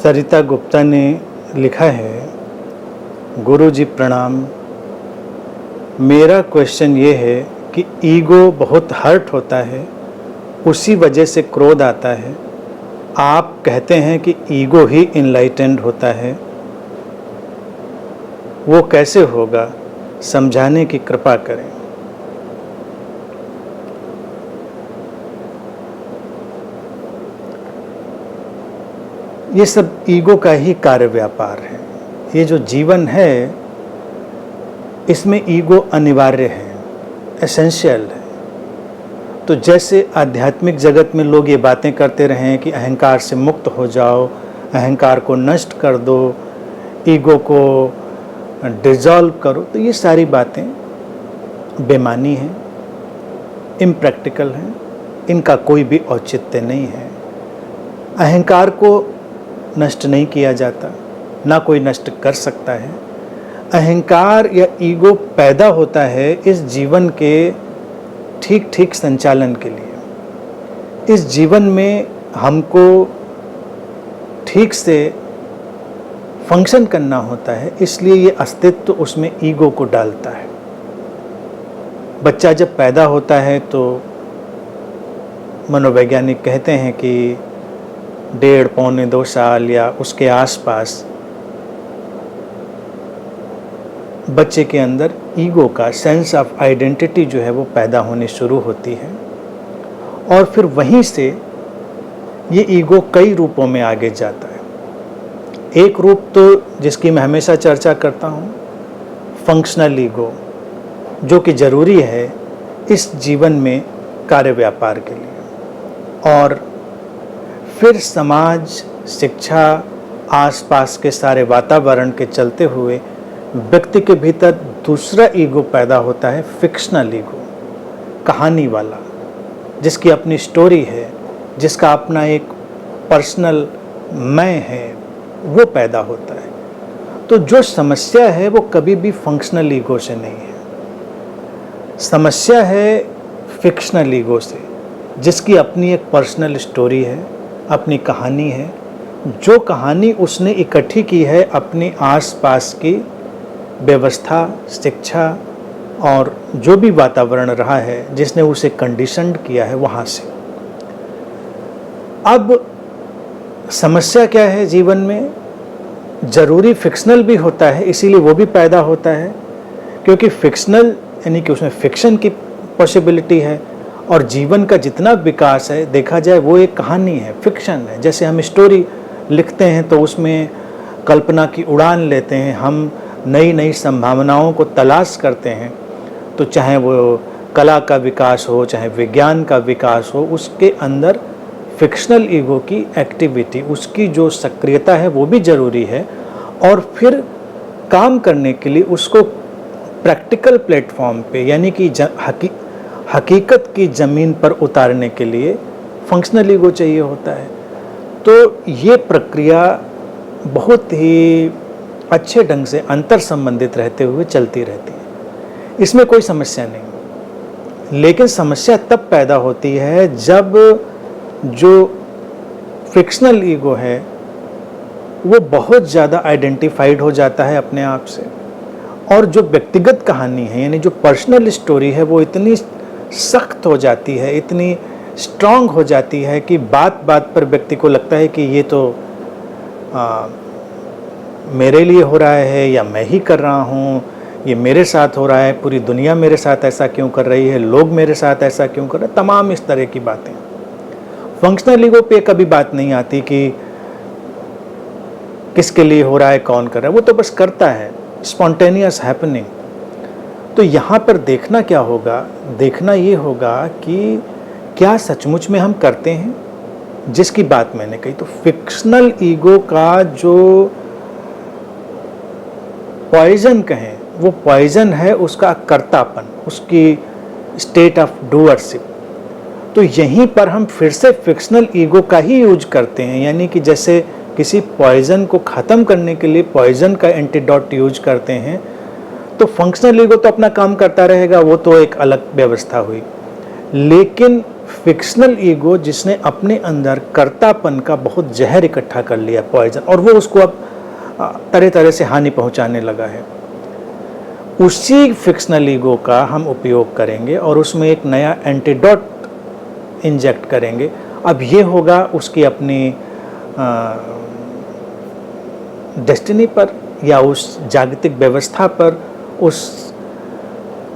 सरिता गुप्ता ने लिखा है, गुरुजी प्रणाम। मेरा क्वेश्चन ये है कि ईगो बहुत हर्ट होता है, उसी वजह से क्रोध आता है। आप कहते हैं कि ईगो ही इनलाइटेंड होता है, वो कैसे होगा, समझाने की कृपा करें। ये सब ईगो का ही कार्य व्यापार है। ये जो जीवन है इसमें ईगो अनिवार्य है, एसेंशियल है। तो जैसे आध्यात्मिक जगत में लोग ये बातें करते रहे हैं कि अहंकार से मुक्त हो जाओ, अहंकार को नष्ट कर दो, ईगो को डिसॉल्व करो, तो ये सारी बातें बेमानी हैं, इम्प्रैक्टिकल हैं, इनका कोई भी औचित्य नहीं है। अहंकार को नष्ट नहीं किया जाता, ना कोई नष्ट कर सकता है। अहंकार या ईगो पैदा होता है इस जीवन के ठीक ठीक संचालन के लिए। इस जीवन में हमको ठीक से फंक्शन करना होता है, इसलिए ये अस्तित्व उसमें ईगो को डालता है। बच्चा जब पैदा होता है तो मनोवैज्ञानिक कहते हैं कि 1.5 पौने 2 साल या उसके आसपास बच्चे के अंदर ईगो का सेंस ऑफ आइडेंटिटी जो है वो पैदा होनी शुरू होती है, और फिर वहीं से ये ईगो कई रूपों में आगे जाता है। एक रूप तो जिसकी मैं हमेशा चर्चा करता हूँ, फंक्शनल ईगो, जो कि ज़रूरी है इस जीवन में कार्य व्यापार के लिए। और फिर समाज, शिक्षा, आसपास के सारे वातावरण के चलते हुए व्यक्ति के भीतर दूसरा ईगो पैदा होता है, फिक्शनल ईगो, कहानी वाला, जिसकी अपनी स्टोरी है, जिसका अपना एक पर्सनल मैं है, वो पैदा होता है। तो जो समस्या है वो कभी भी फंक्शनल ईगो से नहीं है, समस्या है फिक्शनल ईगो से, जिसकी अपनी एक पर्सनल स्टोरी है, अपनी कहानी है, जो कहानी उसने इकट्ठी की है अपने आसपास की व्यवस्था, शिक्षा और जो भी वातावरण रहा है जिसने उसे कंडीशन्ड किया है वहाँ से। अब समस्या क्या है जीवन में, ज़रूरी फिक्शनल भी होता है, इसीलिए वो भी पैदा होता है, क्योंकि फिक्शनल यानी कि उसमें फिक्शन की पॉसिबिलिटी है, और जीवन का जितना विकास है देखा जाए वो एक कहानी है, फिक्शन है। जैसे हम स्टोरी लिखते हैं तो उसमें कल्पना की उड़ान लेते हैं, हम नई नई संभावनाओं को तलाश करते हैं। तो चाहे वो कला का विकास हो, चाहे विज्ञान का विकास हो, उसके अंदर फिक्शनल ईगो की एक्टिविटी, उसकी जो सक्रियता है वो भी ज़रूरी है। और फिर काम करने के लिए उसको प्रैक्टिकल प्लेटफॉर्म पे यानी कि हकीकत की ज़मीन पर उतारने के लिए फंक्शनल ईगो चाहिए होता है। तो ये प्रक्रिया बहुत ही अच्छे ढंग से अंतर संबंधित रहते हुए चलती रहती है, इसमें कोई समस्या नहीं। लेकिन समस्या तब पैदा होती है जब जो फिक्शनल ईगो है वो बहुत ज़्यादा आइडेंटिफाइड हो जाता है अपने आप से, और जो व्यक्तिगत कहानी है यानी जो पर्सनल स्टोरी है वो इतनी सख्त हो जाती है, इतनी स्ट्रांग हो जाती है कि बात बात पर व्यक्ति को लगता है कि ये तो मेरे लिए हो रहा है या मैं ही कर रहा हूँ, ये मेरे साथ हो रहा है, पूरी दुनिया मेरे साथ ऐसा क्यों कर रही है, लोग मेरे साथ ऐसा क्यों कर रहे हैं, तमाम इस तरह की बातें। फंक्शनल ईगो पे कभी बात नहीं आती कि किसके लिए हो रहा है, कौन कर रहा है, वो तो बस करता है, स्पॉन्टेनियस हैपनिंग। तो यहाँ पर देखना क्या होगा, देखना ये होगा कि क्या सचमुच में हम करते हैं जिसकी बात मैंने कही। तो फिक्शनल ईगो का जो पॉइजन कहें, वो पॉइजन है उसका कर्तापन, उसकी स्टेट ऑफ डूअरशिप। तो यहीं पर हम फिर से फिक्शनल ईगो का ही यूज करते हैं, यानी कि जैसे किसी पॉइजन को ख़त्म करने के लिए पॉइजन का एंटीडोट यूज करते हैं, तो फंक्शनल ईगो तो अपना काम करता रहेगा, वो तो एक अलग व्यवस्था हुई। लेकिन फिक्शनल ईगो जिसने अपने अंदर कर्तापन का बहुत जहर इकट्ठा कर लिया, पॉइजन, और वो उसको अब तरह तरह से हानि पहुंचाने लगा है, उसी फिक्शनल ईगो का हम उपयोग करेंगे और उसमें एक नया एंटीडोट इंजेक्ट करेंगे। अब ये होगा उसकी अपनी डेस्टिनी पर या उस जागतिक व्यवस्था पर, उस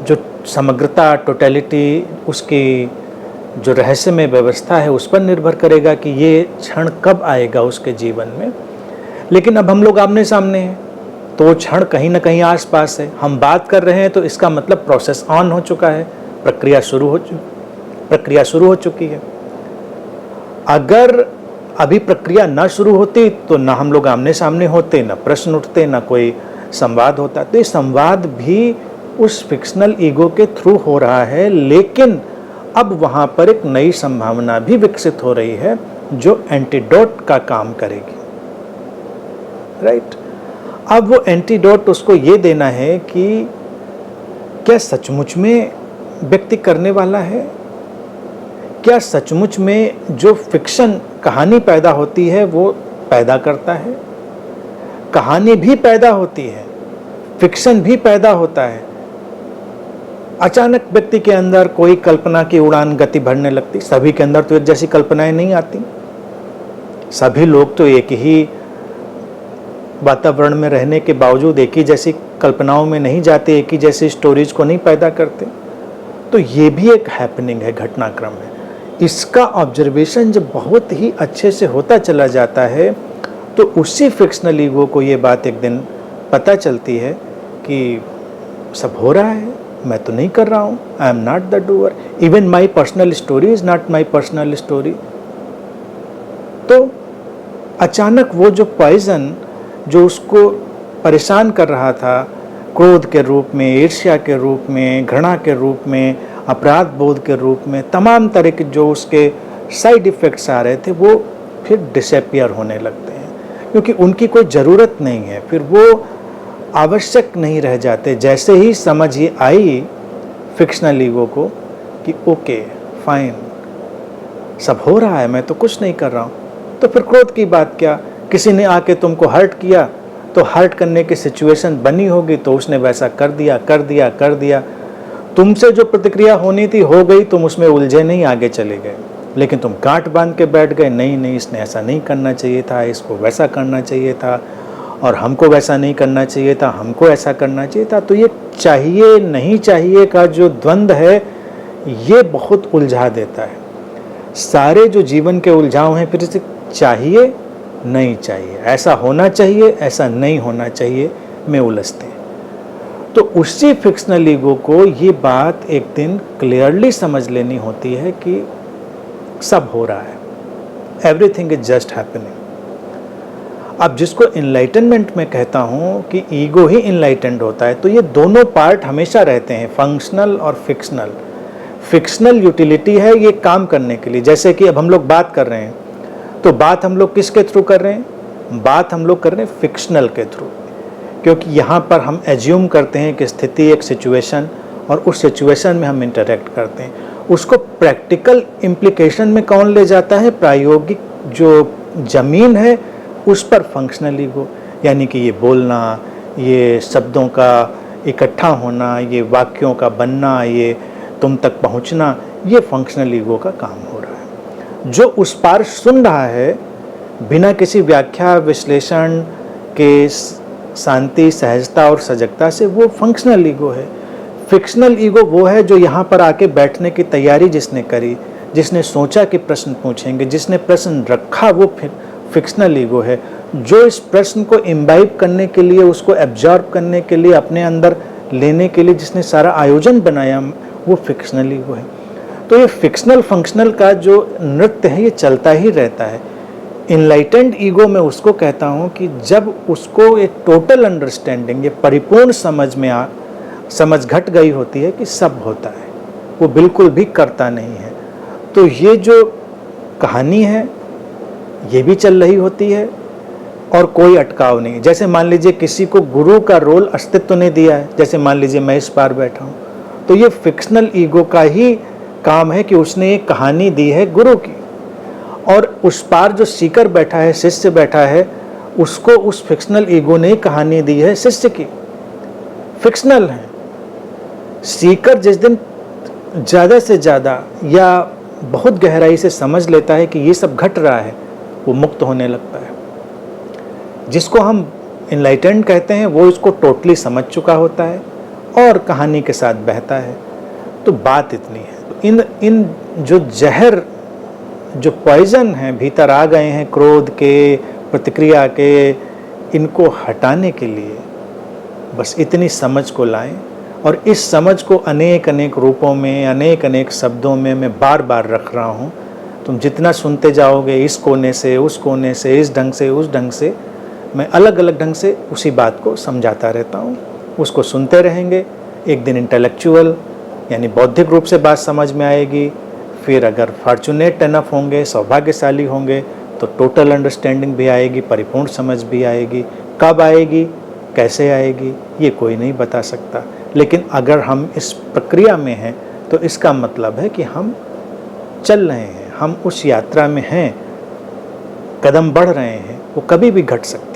जो समग्रता, टोटलिटी, उसकी जो रहस्यमय व्यवस्था है उस पर निर्भर करेगा कि ये क्षण कब आएगा उसके जीवन में। लेकिन अब हम लोग आमने सामने हैं तो वो क्षण कहीं ना कहीं आसपास है, हम बात कर रहे हैं तो इसका मतलब प्रोसेस ऑन हो चुका है, प्रक्रिया शुरू हो चुकी है। अगर अभी प्रक्रिया ना शुरू होती तो ना हम लोग आमने सामने होते, ना प्रश्न उठते, ना कोई संवाद होता। तो ये संवाद भी उस फिक्शनल ईगो के थ्रू हो रहा है, लेकिन अब वहाँ पर एक नई संभावना भी विकसित हो रही है जो एंटीडोट का काम करेगी, राइट। अब वो एंटीडोट उसको ये देना है कि क्या सचमुच में व्यक्ति करने वाला है, क्या सचमुच में जो फिक्शन कहानी पैदा होती है वो पैदा करता है, कहानी भी पैदा होती है, फिक्शन भी पैदा होता है। अचानक व्यक्ति के अंदर कोई कल्पना की उड़ान गति बढ़ने लगती, सभी के अंदर तो एक जैसी कल्पनाएं नहीं आती, सभी लोग तो एक ही वातावरण में रहने के बावजूद एक ही जैसी कल्पनाओं में नहीं जाते, एक ही जैसी स्टोरीज को नहीं पैदा करते। तो ये भी एक हैपनिंग है, घटनाक्रम है। इसका ऑब्जर्वेशन जब बहुत ही अच्छे से होता चला जाता है तो उसी फिक्शनल ईगो को ये बात एक दिन पता चलती है कि सब हो रहा है, मैं तो नहीं कर रहा हूँ, I am not the doer, even my personal story is not my personal story. तो अचानक वो जो पॉइजन जो उसको परेशान कर रहा था, क्रोध के रूप में, ईर्ष्या के रूप में, घृणा के रूप में, अपराध बोध के रूप में, तमाम तरह के जो उसके साइड इफ़ेक्ट्स आ रहे थे वो फिर डिसअपियर होने लगते हैं, क्योंकि उनकी कोई ज़रूरत नहीं है, फिर वो आवश्यक नहीं रह जाते। जैसे ही समझ ये आई फिक्शनल ईगो को कि ओके फाइन, सब हो रहा है, मैं तो कुछ नहीं कर रहा हूँ, तो फिर क्रोध की बात क्या, किसी ने आके तुमको हर्ट किया तो हर्ट करने की सिचुएशन बनी होगी तो उसने वैसा कर दिया, तुमसे जो प्रतिक्रिया होनी थी हो गई, तुम उसमें उलझे नहीं, आगे चले गए। लेकिन तुम गांठ बांध के बैठ गए, नहीं इसने ऐसा नहीं करना चाहिए था, इसको वैसा करना चाहिए था, और हमको वैसा नहीं करना चाहिए था, हमको ऐसा करना चाहिए था। तो ये चाहिए नहीं चाहिए का जो द्वंद्व है ये बहुत उलझा देता है। सारे जो जीवन के उलझाव हैं फिर से चाहिए नहीं चाहिए, ऐसा होना चाहिए ऐसा नहीं होना चाहिए में उलझते हैं। तो उसी फिक्शनल ईगो को ये बात एक दिन क्लियरली समझ लेनी होती है कि सब हो रहा है, एवरीथिंग इज जस्ट हैपनिंग। अब जिसको इनलाइटनमेंट में कहता हूँ कि ईगो ही इनलाइटेंड होता है, तो ये दोनों पार्ट हमेशा रहते हैं, फंक्शनल और फिक्शनल। फिक्शनल यूटिलिटी है ये काम करने के लिए, जैसे कि अब हम लोग बात कर रहे हैं तो बात हम लोग किसके थ्रू कर रहे हैं, बात हम लोग कर रहे हैं फिक्शनल के थ्रू, क्योंकि यहाँ पर हम एज्यूम करते हैं कि स्थिति एक सिचुएशन और उस सिचुएशन में हम इंटरेक्ट करते हैं। उसको प्रैक्टिकल इम्प्लीकेशन में कौन ले जाता है, प्रायोगिक जो ज़मीन है उस पर फंक्शनल ईगो, यानी कि ये बोलना, ये शब्दों का इकट्ठा होना, ये वाक्यों का बनना, ये तुम तक पहुँचना, ये फंक्शनल ईगो का काम हो रहा है। जो उस पार सुन रहा है बिना किसी व्याख्या विश्लेषण के शांति, सहजता और सजगता से, वो फंक्शनल ईगो है। फिक्शनल ईगो वो है जो यहाँ पर आके बैठने की तैयारी जिसने करी, जिसने सोचा कि प्रश्न पूछेंगे, जिसने प्रश्न रखा, वो फिक्शनल ईगो है। जो इस प्रश्न को इम्बाइब करने के लिए, उसको एब्जॉर्ब करने के लिए, अपने अंदर लेने के लिए जिसने सारा आयोजन बनाया, वो फिक्शनल ईगो है। तो ये फिक्शनल फंक्शनल का जो नृत्य है ये चलता ही रहता है। इनलाइटेंड ईगो में उसको कहता हूँ कि जब उसको एक टोटल अंडरस्टैंडिंग, ये परिपूर्ण समझ घट गई होती है कि सब होता है, वो बिल्कुल भी करता नहीं है। तो ये जो कहानी है ये भी चल रही होती है और कोई अटकाव नहीं। जैसे मान लीजिए किसी को गुरु का रोल अस्तित्व ने दिया है, जैसे मान लीजिए मैं इस पार बैठा हूँ, तो ये फिक्शनल ईगो का ही काम है कि उसने एक कहानी दी है गुरु की, और उस पार जो सीकर बैठा है, शिष्य बैठा है, उसको उस फिक्शनल ईगो ने कहानी दी है शिष्य की। फिक्शनल है। सीकर जिस दिन ज़्यादा से ज़्यादा या बहुत गहराई से समझ लेता है कि ये सब घट रहा है, वो मुक्त होने लगता है। जिसको हम इनलाइटेंड कहते हैं वो इसको टोटली समझ चुका होता है और कहानी के साथ बहता है। तो बात इतनी है। तो इन जो जहर, जो पॉइजन हैं भीतर आ गए हैं क्रोध के, प्रतिक्रिया के, इनको हटाने के लिए बस इतनी समझ को लाएं। और इस समझ को अनेक अनेक रूपों में, अनेक अनेक शब्दों में मैं बार बार रख रहा हूँ। तुम जितना सुनते जाओगे, इस कोने से उस कोने से, इस ढंग से उस ढंग से, मैं अलग अलग ढंग से उसी बात को समझाता रहता हूँ। उसको सुनते रहेंगे, एक दिन इंटेलेक्चुअल यानी बौद्धिक रूप से बात समझ में आएगी। फिर अगर फॉर्चुनेट एनफ होंगे, सौभाग्यशाली होंगे, तो टोटल अंडरस्टैंडिंग भी आएगी, परिपूर्ण समझ भी आएगी। कब आएगी, कैसे आएगी, ये कोई नहीं बता सकता। लेकिन अगर हम इस प्रक्रिया में हैं तो इसका मतलब है कि हम चल रहे हैं, हम उस यात्रा में हैं, कदम बढ़ रहे हैं। वो कभी भी घट सकता है।